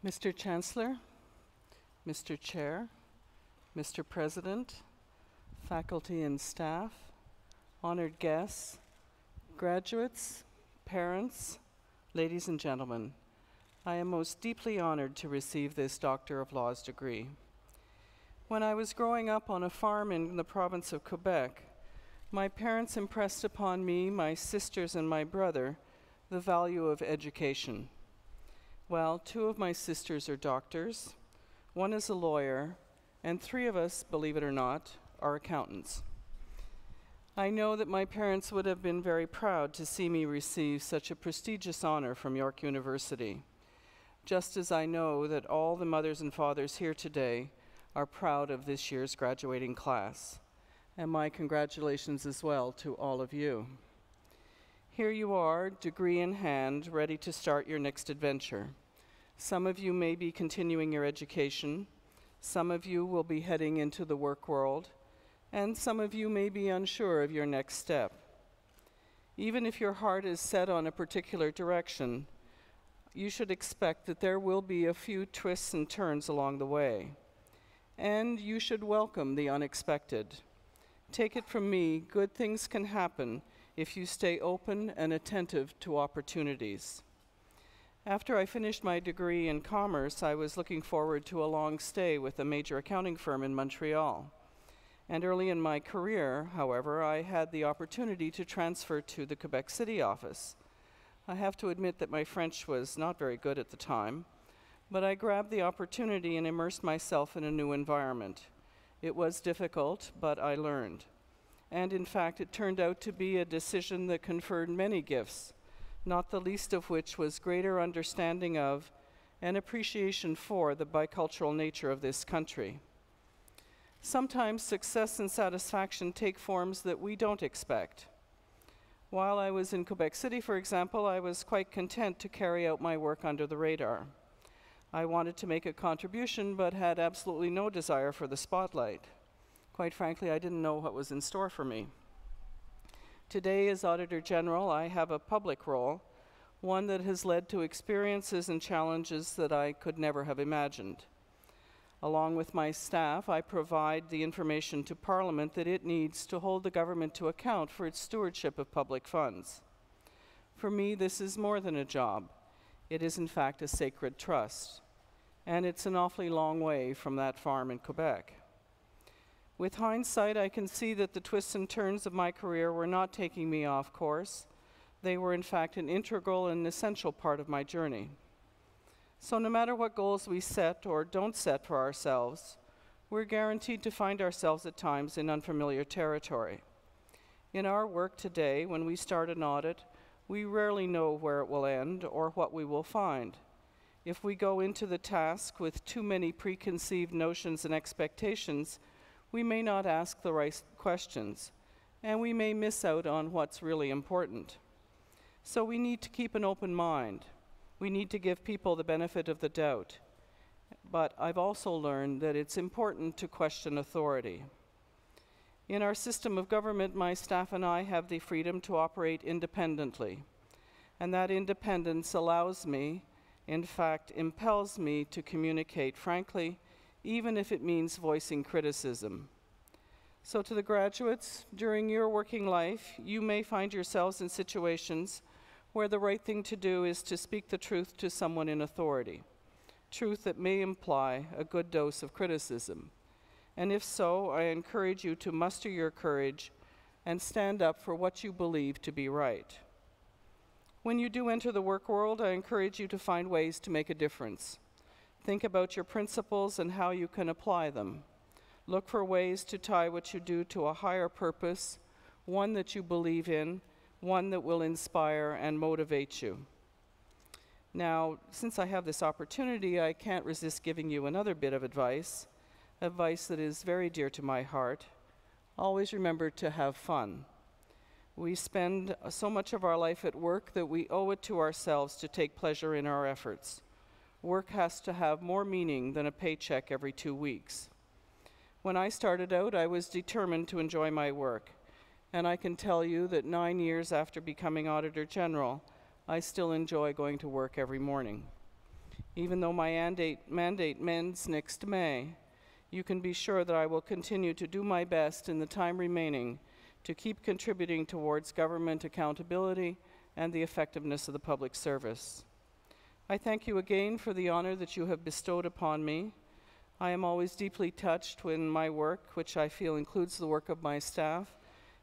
Mr. Chancellor, Mr. Chair, Mr. President, faculty and staff, honored guests, graduates, parents, ladies and gentlemen, I am most deeply honored to receive this Doctor of Laws degree. When I was growing up on a farm in the province of Quebec, my parents impressed upon me, my sisters, and my brother the value of education. Well, 2 of my sisters are doctors, 1 is a lawyer, and 3 of us, believe it or not, are accountants. I know that my parents would have been very proud to see me receive such a prestigious honor from York University, just as I know that all the mothers and fathers here today are proud of this year's graduating class. And my congratulations as well to all of you. Here you are, degree in hand, ready to start your next adventure. Some of you may be continuing your education, some of you will be heading into the work world, and some of you may be unsure of your next step. Even if your heart is set on a particular direction, you should expect that there will be a few twists and turns along the way. And you should welcome the unexpected. Take it from me, good things can happen if you stay open and attentive to opportunities. After I finished my degree in commerce, I was looking forward to a long stay with a major accounting firm in Montreal. And early in my career, however, I had the opportunity to transfer to the Quebec City office. I have to admit that my French was not very good at the time, but I grabbed the opportunity and immersed myself in a new environment. It was difficult, but I learned. And in fact, it turned out to be a decision that conferred many gifts, not the least of which was greater understanding of and appreciation for the bicultural nature of this country. Sometimes success and satisfaction take forms that we don't expect. While I was in Quebec City, for example, I was quite content to carry out my work under the radar. I wanted to make a contribution, but had absolutely no desire for the spotlight. Quite frankly, I didn't know what was in store for me. Today, as Auditor General, I have a public role, one that has led to experiences and challenges that I could never have imagined. Along with my staff, I provide the information to Parliament that it needs to hold the government to account for its stewardship of public funds. For me, this is more than a job. It is, in fact, a sacred trust. And it's an awfully long way from that farm in Quebec. With hindsight, I can see that the twists and turns of my career were not taking me off course. They were, in fact, an integral and essential part of my journey. So no matter what goals we set or don't set for ourselves, we're guaranteed to find ourselves at times in unfamiliar territory. In our work today, when we start an audit, we rarely know where it will end or what we will find. If we go into the task with too many preconceived notions and expectations, we may not ask the right questions, and we may miss out on what's really important. So we need to keep an open mind. We need to give people the benefit of the doubt. But I've also learned that it's important to question authority. In our system of government, my staff and I have the freedom to operate independently. And that independence allows me, in fact, impels me to communicate frankly, even if it means voicing criticism. So to the graduates, during your working life, you may find yourselves in situations where the right thing to do is to speak the truth to someone in authority, truth that may imply a good dose of criticism. And if so, I encourage you to muster your courage and stand up for what you believe to be right. When you do enter the work world, I encourage you to find ways to make a difference. Think about your principles and how you can apply them. Look for ways to tie what you do to a higher purpose, one that you believe in, one that will inspire and motivate you. Now, since I have this opportunity, I can't resist giving you another bit of advice that is very dear to my heart. Always remember to have fun. We spend so much of our life at work that we owe it to ourselves to take pleasure in our efforts. Work has to have more meaning than a paycheck every 2 weeks. When I started out, I was determined to enjoy my work, and I can tell you that 9 years after becoming Auditor General, I still enjoy going to work every morning. Even though my mandate ends next May, you can be sure that I will continue to do my best in the time remaining to keep contributing towards government accountability and the effectiveness of the public service. I thank you again for the honor that you have bestowed upon me. I am always deeply touched when my work, which I feel includes the work of my staff,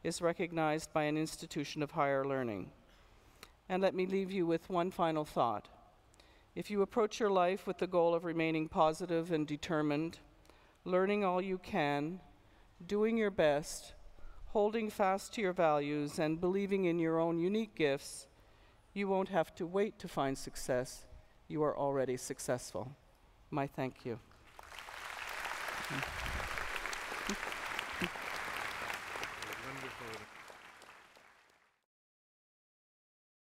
is recognized by an institution of higher learning. And let me leave you with one final thought. If you approach your life with the goal of remaining positive and determined, learning all you can, doing your best, holding fast to your values, and believing in your own unique gifts, you won't have to wait to find success. You are already successful. My thank you.